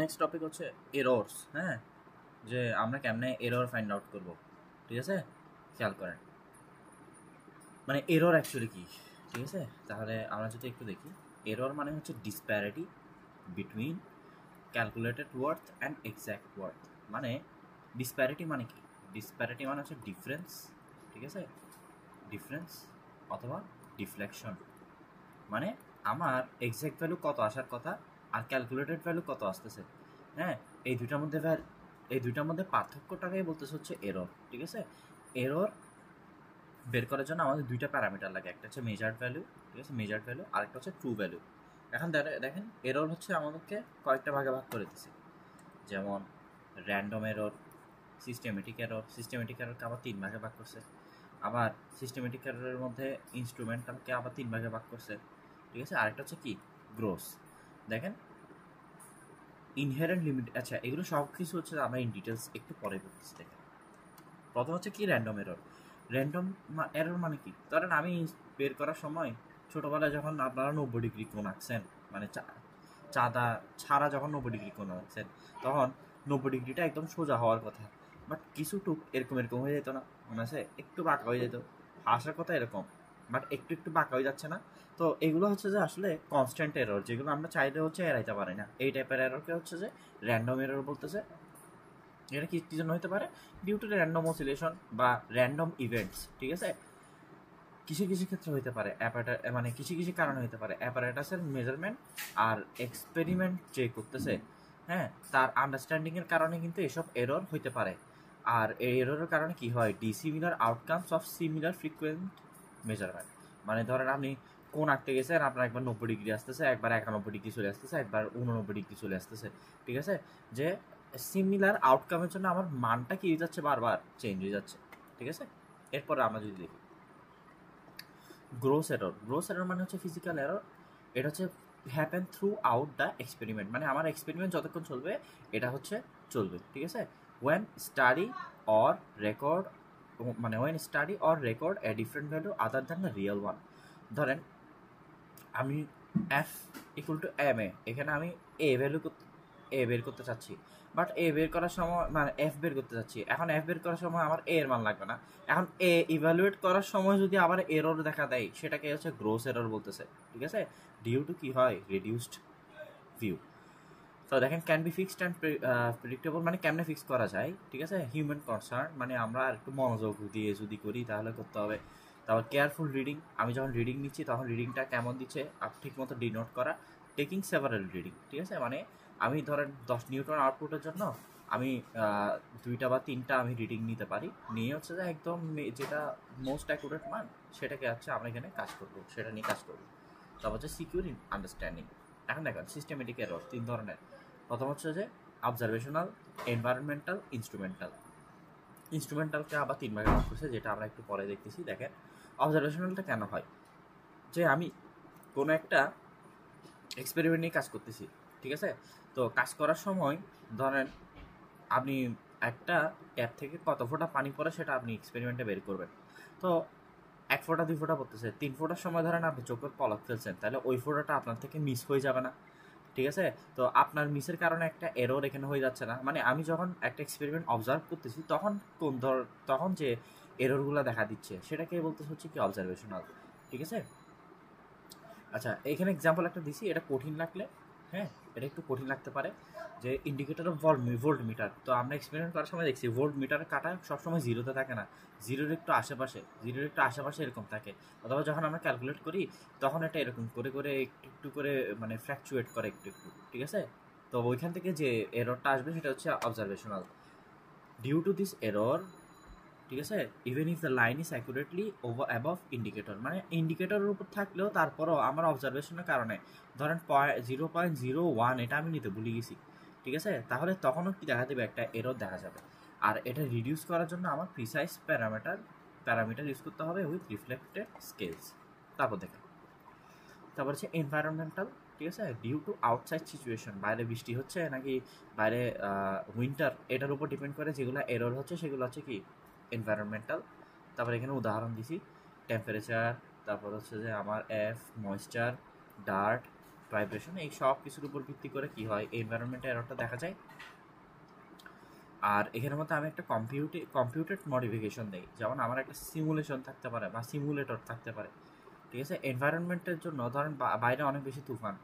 Next topic হচ্ছে errors. হ্যাঁ, যে আমরা কেমনে এরর ফাইন্ড আউট করব, ঠিক আছে? খেয়াল করেন, মানে এরর অ্যাকচুয়ালি কি, ঠিক আছে? তাহলে আমরা যদি একটু দেখি, এরর মানে হচ্ছে disparity between calculated worth and exact worth. মানে ডিসপ্যারিটি মানে কি? ডিসপ্যারিটি মানে হচ্ছে ডিফারেন্স, ঠিক আছে? ডিফারেন্স অথবা ডিফ্লেকশন। মানে আমার এক্স্যাক্ট ভ্যালু কত আসার কথা আর ক্যালকুলেটেড ভ্যালু কত আসতেছে, হ্যাঁ, এই দুইটার মধ্যে পার্থক্যটাকেই বলতেছে হচ্ছে এরর, ঠিক আছে? এরর বের করার জন্য আমাদের দুইটা প্যারামিটার লাগে, একটা হচ্ছে মেজার্ড ভ্যালু, ঠিক আছে, মেজার্ড ভ্যালু, আরেকটা হচ্ছে ট্রু ভ্যালু। এখন দেখেন এরর হচ্ছে আমাদেরকে কয়েকটা ভাগে ভাগ করে দিছে, যেমন random error, systematic error. Systematic এররকে আবার তিন ভাগে ভাগ করছে, আবার সিস্টেমেটিক এররের মধ্যে ইনস্ট্রুমেন্টালকে আবার তিন ভাগে ভাগ করছে, ঠিক আছে? আরেকটা হচ্ছে কি, গ্রোস। দেখেন ইনহেরেন্ট লিমিট, আচ্ছা এগুলো সব কিছু হচ্ছে আমরা ইন ডিটেলস একটু পরে করতেছি। দেখেন প্রথম হচ্ছে কি, র্যান্ডম এরর। র্যান্ডম এরর মানে কি, ধরেন আমি বের করার সময় ছোটোবেলায় যখন আপনারা 90° কোণ আঁকছেন, মানে চাঁদা ছাড়া যখন 90° কোণ আঁকছেন, তখন 90°টা একদম সোজা হওয়ার কথা, বাট কিছু টুক এরকম এরকম হয়ে যেত না, মনে আছে? একটু বাঁকা হয়ে যেত, আসার কথা এরকম, বাট একটু একটু বাঁকা হয়ে যাচ্ছে না। তো এগুলো হচ্ছে যে আসলে কনস্ট্যান্ট এরর, যেগুলো আমরা চাইলে হচ্ছে এড়াইতে পারি না। এই টাইপের এররকে হচ্ছে যে র্যান্ডম এরর বলতেছে। এটা কি জন্য হতে পারে? ডিউ টু র্যান্ডম অসিলেশন বা র্যান্ডম ইভেন্টস, ঠিক আছে? কিছু কিছু ক্ষেত্রে হতে পারে মানে কিছু কিছু কারণে হতে পারে অ্যাপারেটাসের মেজারমেন্ট আর এক্সপেরিমেন্ট যে করতেছে, হ্যাঁ, তার আন্ডারস্ট্যান্ডিংয়ের কারণে কিন্তু এসব এরর হইতে পারে। আর এই এররের কারণে কি হয়, dissimilar outcomes of similar frequent measurement. মানে ধরেন আপনি কোন আঁকতে গেছেন, আপনার একবার 90° আসতেছে, একবার 91° চলে আসতেছে, একবার 89° চলে আসতেছে, ঠিক আছে? যে সিমিলার আউটকামের জন্য আমার মানটা কি হয়ে যাচ্ছে, বারবার চেঞ্জ হয়ে যাচ্ছে, ঠিক আছে? এরপর আমরা যদি দেখি গ্রোস এরর। গ্রোস এরর মানে হচ্ছে ফিজিক্যাল এরর। এটা হচ্ছে happen through out the experiment, মানে আমার এক্সপেরিমেন্ট যতক্ষণ চলবে এটা হচ্ছে চলবে, ঠিক আছে? ওয়েন স্টাডি অর রেকর্ড, মানে when study or record a different value other than the real one. ধরেন আমি F equal to M A, এখানে আমি এ ভ্যালু এ বের করতে চাচ্ছি, বাট এ বের করার সময় মানে এফ বের করতে চাচ্ছি। এখন এফ বের করার সময় আমার এ এর মান লাগবে না। এখন এ ইভ্যালুয়েট করার সময় যদি আবার এরর দেখা দেয়, সেটাকে হচ্ছে গ্রোস এরর বলতেছে, ঠিক আছে? ডিউ টু কি হয়, রিডিউসড ভিউ। তো দেখেন can be fixed and predictable, মানে কেমনে ফিক্স করা যায়, ঠিক আছে? হিউম্যান কনসার্ন, মানে আমরা একটু মনোযোগ দিয়ে যদি করি তাহলে করতে হবে। তারপর কেয়ারফুল রিডিং, আমি যখন রিডিং নিচ্ছি তখন রিডিংটা কেমন দিচ্ছে ঠিক মতো ডিনোট করা। টেকিং সেভারাল রিডিং, ঠিক আছে? মানে আমি ধরেন 10 নিউটন আউটপুটের জন্য আমি 2টা বা 3টা আমি রিডিং নিতে পারি, নিয়ে হচ্ছে যে একদম যেটা মোস্ট অ্যাকুরেট মান সেটাকে হচ্ছে আমরা এখানে কাজ করবো, সেটা নিয়ে কাজ করবো। তারপর হচ্ছে সিকিউর ইন আন্ডারস্ট্যান্ডিং। এখন দেখেন সিস্টেমেটিক এরর 3 ধরনের। প্রথম হচ্ছে যে অবজারভেশনাল, এনভায়রনমেন্টাল, ইনস্ট্রুমেন্টাল। ইনস্ট্রুমেন্টালকে আবার 3 ভাগে ভাগ করছে, যেটা আমরা একটু পরে দেখতেছি। দেখেন অবজারভেশনালটা কেন হয়, যে আমি কোনো একটা এক্সপেরিমেন্ট নিয়ে কাজ করতেছি, ঠিক আছে? তো কাজ করার সময় ধরেন আপনি একটা ট্যাপ থেকে কত ফোঁটা পানি পড়ে সেটা আপনি এক্সপেরিমেন্টে বের করবেন। তো 1 ফোঁটা 2 ফোঁটা পড়তেছে, 3 ফোঁটার সময় ধরেন আপনি চোখের পলক ফেলছেন, তাহলে ওই ফোঁটাটা আপনার থেকে মিস হয়ে যাবে না, ঠিক আছে? তো আপনার মিসের কারণে একটা এরর এখানে হয়ে যাচ্ছে না। মানে আমি যখন একটা এক্সপেরিমেন্ট অবজার্ভ করতেছি তখন তখন যে এররগুলো দেখা দিচ্ছে সেটাকে বলতে হচ্ছে কি, অবজারভেশনাল, ঠিক আছে? আচ্ছা এখানে এক্সাম্পল একটা দিছি, এটা কঠিন লাগলে, হ্যাঁ, এটা একটু কঠিন লাগতে পারে, যে ইন্ডিকেটর অফ ভোল্ট মিটার। তো আমরা এক্সপেরিমেন্ট করার সময় দেখছি ভোল্ট মিটারের কাটা সবসময় জিরোতে থাকে না, জিরোর একটু আশেপাশে এরকম থাকে। অথবা যখন আমরা ক্যালকুলেট করি তখন এটা এরকম করে করে একটু একটু করে মানে ফ্র্যাকচুয়েট করে একটু একটু, ঠিক আছে? তো ওইখান থেকে যে এররটা আসবে সেটা হচ্ছে observational. Due to this error, ঠিক আছে, even if the line is accurately above indicator, মানে ইন্ডিকেটরের উপর থাকলেও তারপরও আমার অবজারভেশনের কারণে ধরেন 0.01 এটা আমি নিতে ভুলে গেছি, ঠিক আছে? তাহলে তখনও কি দেখা দেবে, একটা এরর দেখা যাবে। আর এটা রিডিউস করার জন্য আমার প্রিসাইজ প্যারামিটার ইউজ করতে হবে উইথ রিফ্লেক্টেড স্কেলস। তারপর হচ্ছে এনভায়রনমেন্টাল, ঠিক আছে? ডিউ টু আউটসাইড সিচুয়েশন, বাইরে বৃষ্টি হচ্ছে নাকি বাইরে উইন্টার, এটার উপর ডিপেন্ড করে যেগুলো এরর হচ্ছে সেগুলো হচ্ছে কি, এনভায়রনমেন্টাল। তারপর এখানে উদাহরণ দিছি টেম্পারেচার, তারপর হচ্ছে যে আমার এফ, ময়েশ্চার, ডার্ট, ভাইব্রেশন, এই সব কিছুর উপর ভিত্তি করে কি হয়, এই এনভায়রনমেন্টে এররটা দেখা যায়। আর এখানের মধ্যে আমি একটা কম্পিউটেড মডিফিকেশন দেই, যেমন আমার একটা সিমুলেশন থাকতে পারে বা সিমুলেটর থাকতে পারে, ঠিক আছে। এনভায়রনমেন্টের জন্য ধরেন বাইরে অনেক বেশি তুফান,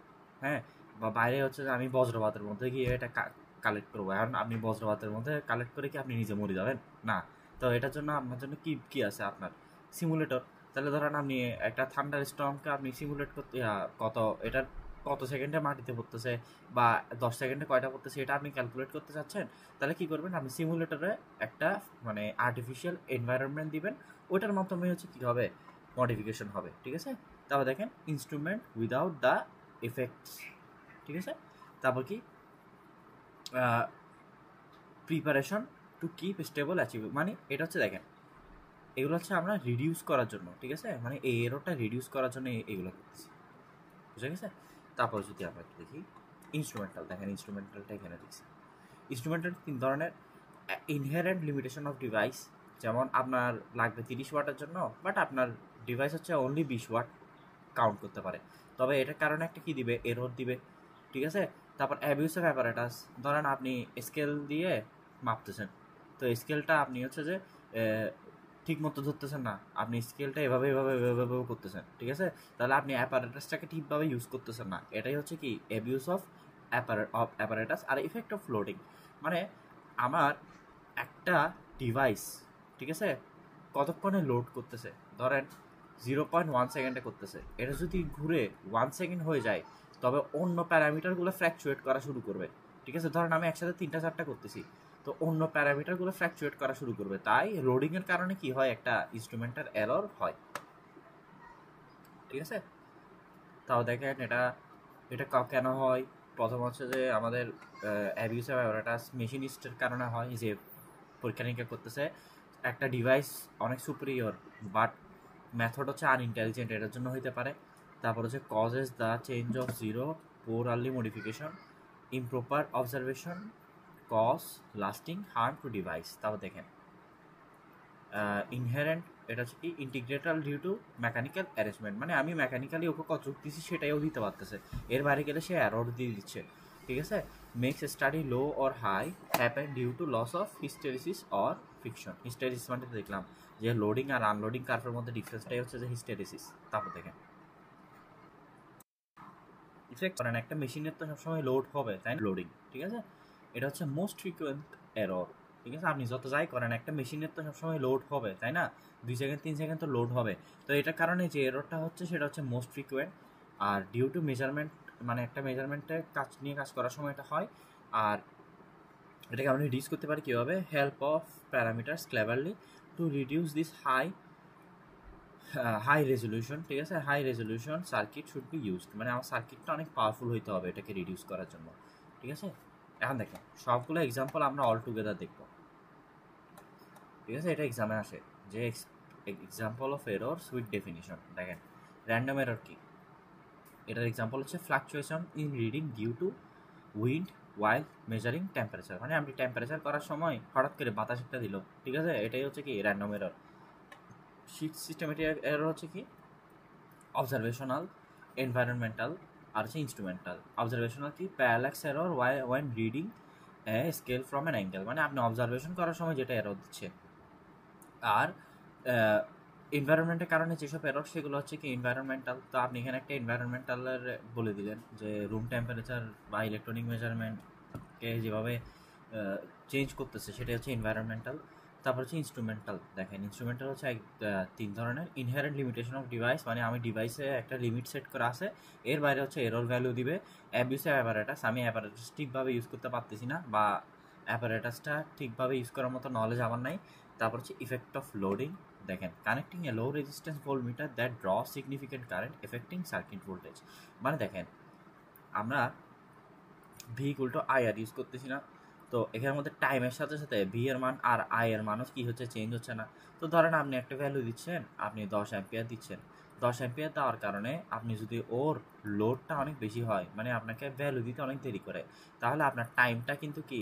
হ্যাঁ, বা বাইরে হচ্ছে যে আমি বজ্রপাতের মধ্যে গিয়ে এটা কালেক্ট করবো। এখন আপনি বজ্রপাতের মধ্যে কালেক্ট করে কি আপনি নিজে মরে যাবেন? না। তো এটার জন্য আপনার জন্য কি আছে আপনার সিমুলেটর। তাহলে ধরেন আপনি একটা থান্ডার স্টর্মকে আপনি সিমুলেট করতে এটার কত সেকেন্ডে মাটিতে পড়তেছে বা 10 সেকেন্ডে কয়টা পড়তেছে এটা আপনি ক্যালকুলেট করতে চাচ্ছেন, তাহলে কি করবেন, আপনি সিমুলেটরে একটা মানে আর্টিফিশিয়াল এনভায়রনমেন্ট দিবেন, ওইটার মাধ্যমে হচ্ছে কী হবে, মডিফিকেশন হবে, ঠিক আছে। তারপর দেখেন ইনস্ট্রুমেন্ট উইদাউট দ্য এফেক্টস, ঠিক আছে। তারপর কি preparation to keep stable achieve, মানে এটা হচ্ছে দেখেন এগুলো হচ্ছে আমরা রিডিউস করার জন্য, ঠিক আছে, মানে এই এররটা রিডিউস করার জন্য এগুলো করতেছি, বুঝা গেছে। তারপর যদি আমরা দেখি ইনস্ট্রুমেন্টাল, দেখেন ইনস্ট্রুমেন্টালটা এখানে দিচ্ছি। ইনস্ট্রুমেন্টাল 3 ধরনের। ইনহেরেন্ট লিমিটেশন অফ ডিভাইস, যেমন আপনার লাগবে 30 ওয়াটের জন্য, বাট আপনার ডিভাইস হচ্ছে অনলি 20 ওয়াট কাউন্ট করতে পারে, তবে এটার কারণে একটা কি দিবে, এরর দিবে, ঠিক আছে। তারপর অ্যাবিউসিভ অ্যাপারেটাস, ধরেন আপনি স্কেল দিয়ে মাপতেছেন, তো স্কেলটা আপনি হচ্ছে যে ঠিক মতো ধরতেছেন না, আপনি স্কেলটা এভাবে এভাবে এভাবে করতেছেন, ঠিক আছে, তাহলে আপনি অ্যাপারেটাসটাকে ঠিকভাবে ইউজ করতেছেন না, এটাই হচ্ছে কি অ্যাবিউস অফ অ্যাপারেটাস। আর ইফেক্ট অফ লোডিং, মানে আমার একটা ডিভাইস, ঠিক আছে, কতক্ষণে লোড করতেছে, ধরেন 0.1 সেকেন্ডে করতেছে, এটা যদি ঘুরে 1 সেকেন্ড হয়ে যায় তবে অন্য প্যারামিটারগুলো ফ্ল্যাকচুয়েট করা শুরু করবে, ঠিক আছে। ধরেন আমি একসাথে 3-4টা করতেছি, তো অন্য প্যারামিটারগুলো ফ্ল্যাকচুয়েট করা শুরু করবে, তাই লোডিংয়ের কারণে কি হয়, একটা ইনস্ট্রুমেন্টের এরর হয়, ঠিক আছে। তাও দেখেন এটা এটা কেন হয়, প্রথম হচ্ছে যে আমাদের অ্যাবিউসিভ অ্যাপারেটাস মেশিনিস্টের কারণে হয়, যে পরীক্ষা নিরীক্ষা করতেছে একটা ডিভাইস অনেক সুপিরিয়র বাট মেথড হচ্ছে আনইন্টেলিজেন্ট, এটার জন্য হইতে পারে। তারপর হচ্ছে causes the change of zero, poor early modification, improper observation, cause lasting harm to device. তারপর দেখেন ইনহেরেন্ট, এটা হচ্ছে কি integral due to mechanical arrangement, মানে আমি মেকানিক্যালি ওকে কত দিচ্ছি সেটাইও দিতে পারতেছে, এর বাইরে গেলে সে এরর দিয়ে দিচ্ছে, ঠিক আছে। Makes study low or high happen due to loss of hysteresis or friction. Hysteresis মানে দেখলাম যে লোডিং আর আনলোডিং কার্ভের মধ্যে ডিফারেন্সটাই হচ্ছে যে হিস্টেরিসিস। তারপর দেখেন ইফেক্ট করেন, একটা মেশিনের তো সবসময় লোড হবে, তাই না, লোডিং, ঠিক আছে, এটা হচ্ছে মোস্ট ফ্রিকুয়েন্ট এরর, ঠিক আছে। আপনি যত যাই করেন একটা মেশিনের তো সবসময় লোড হবে, তাই না, 2 সেকেন্ড 3 সেকেন্ড তো লোড হবে, তো এটার কারণে যে এররটা হচ্ছে সেটা হচ্ছে মোস্ট ফ্রিকুয়েন্ট। আর ডিউ টু মেজারমেন্ট, মানে একটা মেজারমেন্টে কাজ করার সময় এটা হয়। আর এটাকে আমরা রিডিউস করতে পারি কীভাবে, help of parameters cleverly to reduce this high resolution, ঠিক আছে, high resolution circuit should be used, মানে আমার সার্কিটটা অনেক পাওয়ারফুল হইতে হবে এটাকে রিডিউস করার জন্য, ঠিক আছে। এখন দেখেন সবগুলো এক্সাম্পল আমরা অল টুগেদার দেখব, ঠিক আছে, এটা এক্সামে আসে যে example of errors with definition. দেখেন র্যান্ডম এরর কি, এটার এক্সাম্পল হচ্ছে fluctuation in reading due to wind while measuring temperature, মানে আপনি টেম্পারেচার করার সময় হঠাৎ করে বাতাস একটা দিল, ঠিক আছে, এটাই হচ্ছে কি র্যান্ডম এরর। সিস্টেমেটিক এরর হচ্ছে কি অবজারভেশনাল, এনভায়রনমেন্টাল, আর হচ্ছে ইনস্ট্রুমেন্টাল। অবজারভেশনাল কি parallax error wine reading a scale from an angle, মানে আপনি অবজারভেশন করার সময় যেটা এরর দিচ্ছে। আর এনভায়রনমেন্টের কারণে যেসব এরর সেগুলো হচ্ছে কি এনভায়রনমেন্টাল, তো আপনি এখানে একটা এনভায়রনমেন্টালের বলে দিলেন যে রুম টেম্পারেচার বা ইলেকট্রনিক মেজারমেন্টকে যেভাবে চেঞ্জ করতেছে সেটা হচ্ছে এনভায়রনমেন্টাল। তারপর হচ্ছে ইনস্ট্রুমেন্টাল, দেখেন ইনস্ট্রুমেন্টাল হচ্ছে 3 ধরনের। ইনহেরেন্ট লিমিটেশন অফ ডিভাইস, মানে আমি ডিভাইসে একটা লিমিট সেট করা আছে, এর বাইরে হচ্ছে এরর ভ্যালু দিবে। অ্যাবিউসিভ অ্যাপারেটাস, আমি অ্যাপারেটাস ঠিকভাবে ইউজ করতে পারতেছি না বা অ্যাপারেটাসটা ঠিকভাবে ইউজ করার মতো নলেজ আমার নাই। তারপর হচ্ছে ইফেক্ট অফ লোডিং, দেখেন connecting a low resistance voltmeter that draw significant current affecting circuit voltage, মানে দেখেন আমরা V equal to I R use করতেছি না, তো এখানের মধ্যে টাইমের সাথে সাথে ভি এর মান আর আই এর মানও কি হচ্ছে, চেঞ্জ হচ্ছে না। তো ধরেন আপনি একটা ভ্যালু দিচ্ছেন, আপনি 10 অ্যাম্পিয়ার দিচ্ছেন, 10 অ্যাম্পিয়ার দেওয়ার কারণে আপনি যদি ওর লোডটা অনেক বেশি হয়, মানে আপনাকে ভ্যালু দিতে অনেক দেরি করে, তাহলে আপনার টাইমটা কিন্তু কি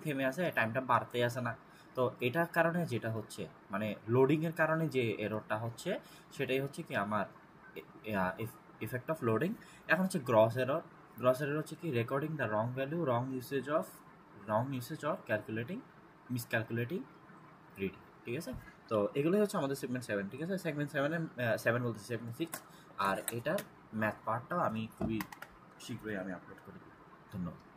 থেমে আসে, টাইমটা বাড়তেই আসে না। তো এটার কারণে যেটা হচ্ছে মানে লোডিংয়ের কারণে যে এররটা হচ্ছে সেটাই হচ্ছে কি আমার ইফেক্ট অফ লোডিং। এখন হচ্ছে গ্রস এরর। গ্রস এরর হচ্ছে কি recording the wrong value, wrong usage or miscalculating reading, ঠিক আছে। তো এগুলোই হচ্ছে আমাদের সেগমেন্ট 7, ঠিক আছে। সেগমেন্ট 7 বলতে সেগমেন্ট 6, আর এটার ম্যাথ পার্টটাও আমি খুবই শীঘ্রই আমি আপলোড করি। ধন্যবাদ।